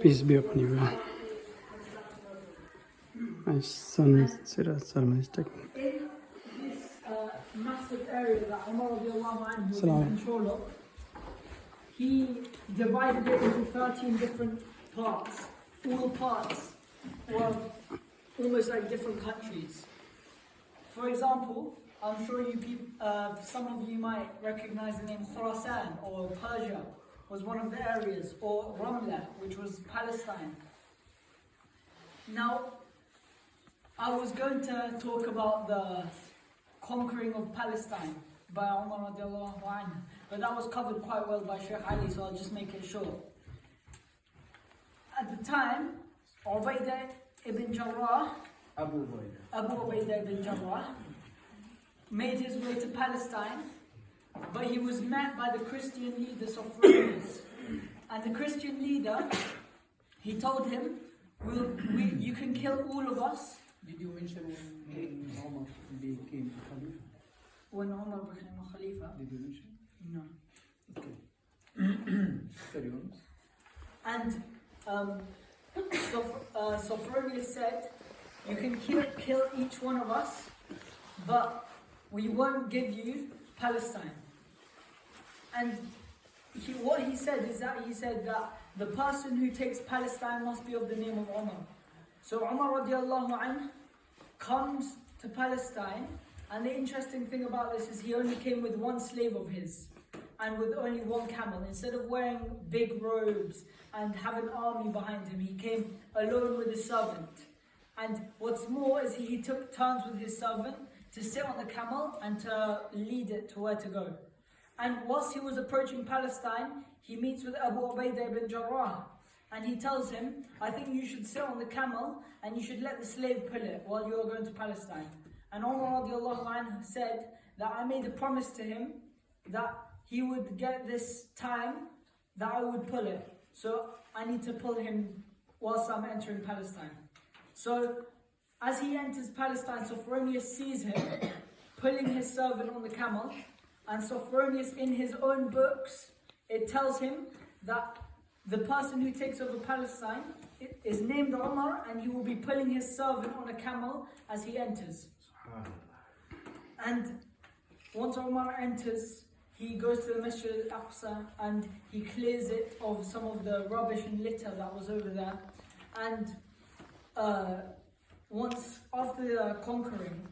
Peace be upon you. My son Siraz is taking. In this massive area that Umar radiallahu anhu was Salam. in control of, he divided it into 13 different parts. All parts were almost like different countries. For example, I'm sure you people, some of you might recognize the name Khurasan or Persia was one of the areas, or Ramla, which was Palestine. Now, I was going to talk about the conquering of Palestine by Umar radiallahu anhu, but that was covered quite well by Sheikh Ali, so I'll just make it short. At the time, Ubaidah ibn Jarrah, Abu Ubaidah ibn Jarrah, made his way to Palestine, but he was met by the Christian leader Sophronius. And the Christian leader, he told him, you can kill all of us. Did you mention when Umar became Khalifa? When Umar became a Khalifa? Did you mention? No. Okay. Carry on. And Sophronius said, you can kill each one of us, but we won't give you Palestine. And what he said is that the person who takes Palestine must be of the name of Umar. So Umar radiallahu anh comes to Palestine, and the interesting thing about this is he only came with one slave of his and with only one camel. Instead of wearing big robes and have an army behind him, he came alone with his servant. And what's more is he took turns with his servant to sit on the camel and to lead it to where to go. And whilst he was approaching Palestine, he meets with Abu Ubaidah ibn Jarrah. And he tells him, I think you should sit on the camel and you should let the slave pull it while you are going to Palestine. And Umar radiallahu anhu said that I made a promise to him that he would get this time that I would pull it. So I need to pull him whilst I'm entering Palestine. So as he enters Palestine, Sophronius sees him pulling his servant on the camel. And Sophronius, in his own books, it tells him that the person who takes over Palestine is named Umar, and he will be pulling his servant on a camel as he enters. And once Umar enters, he goes to the Masjid al-Aqsa and he clears it of some of the rubbish and litter that was over there. And once after the conquering,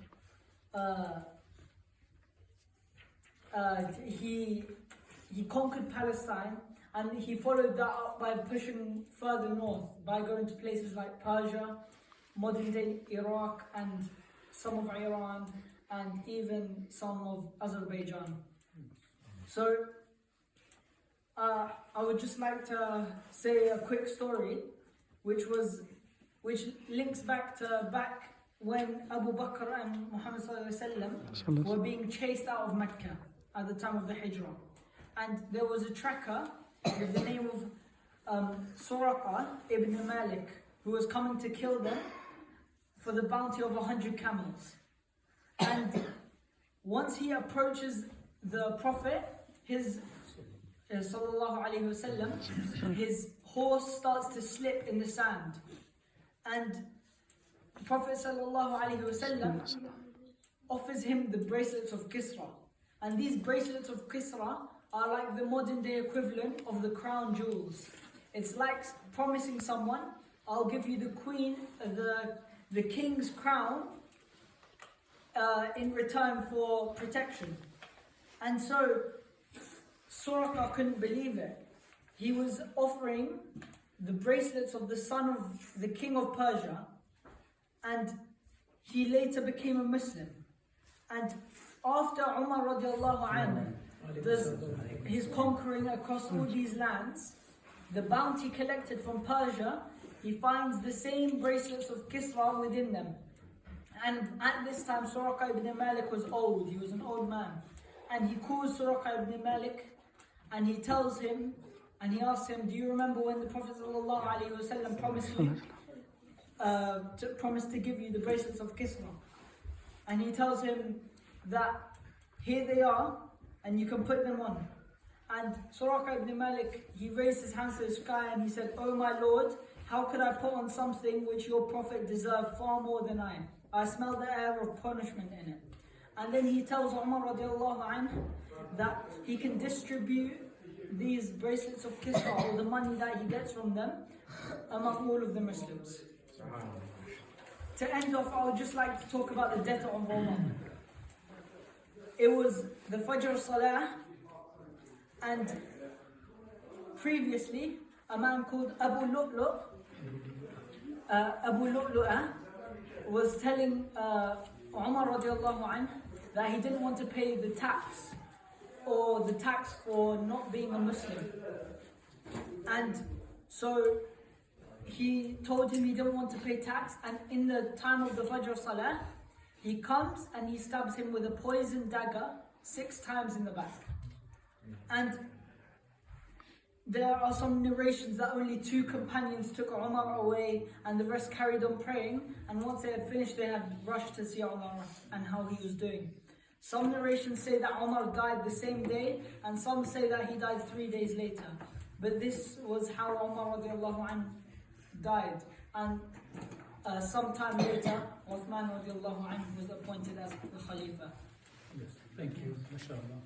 he conquered Palestine, and he followed that up by pushing further north, by going to places like Persia, modern day Iraq, and some of Iran, and even some of Azerbaijan. So I would just like to say a quick story, which links back when Abu Bakr and Muhammad ﷺ were being chased out of Mecca at the time of the Hijrah. And there was a tracker with the name of Suraqa ibn Malik, who was coming to kill them for the bounty of 100 camels. And once he approaches the Prophet, sallallahu alaihi wasallam, his horse starts to slip in the sand. And the Prophet sallallahu alaihi wasallam offers him the bracelets of Kisra. And these bracelets of Kisra are like the modern day equivalent of the crown jewels. It's like promising someone, I'll give you the queen, the king's crown in return for protection. And so Suraqa couldn't believe it. He was offering the bracelets of the son of the king of Persia, and he later became a Muslim. And after Umar radiallahu anhu does his conquering across all these lands, the bounty collected from Persia, he finds the same bracelets of Kisra within them. And at this time, Suraqa ibn Malik was old. He was an old man. And he calls Suraqa ibn Malik and he tells him, and he asks him, do you remember when the Prophet ﷺ promised to give you the bracelets of Kisra? And he tells him that here they are, and you can put them on. And Suraqah ibn Malik, he raised his hands to the sky and he said, "Oh my Lord, how could I put on something which your Prophet deserved far more than I? I smell the air of punishment in it." And then he tells Umar radiallahu anhu that he can distribute these bracelets of Kisra or the money that he gets from them among all of the Muslims. To end off, I would just like to talk about the death of Umar. It was the Fajr Salah, and previously a man called Abu Lu'lu'ah was telling Umar radiallahu anhu that he didn't want to pay the tax for not being a Muslim. And so he told him he didn't want to pay tax, and in the time of the Fajr Salah, he comes and he stabs him with a poison dagger 6 times in the back. And there are some narrations that only 2 companions took Umar away and the rest carried on praying, and once they had finished they had rushed to see Umar and how he was doing. Some narrations say that Umar died the same day, and some say that he died 3 days later. But this was how Umar radiallahu anhu died. And sometime later, Uthman radiallahu anhu was appointed as the Khalifa. Yes, thank you. MashaAllah.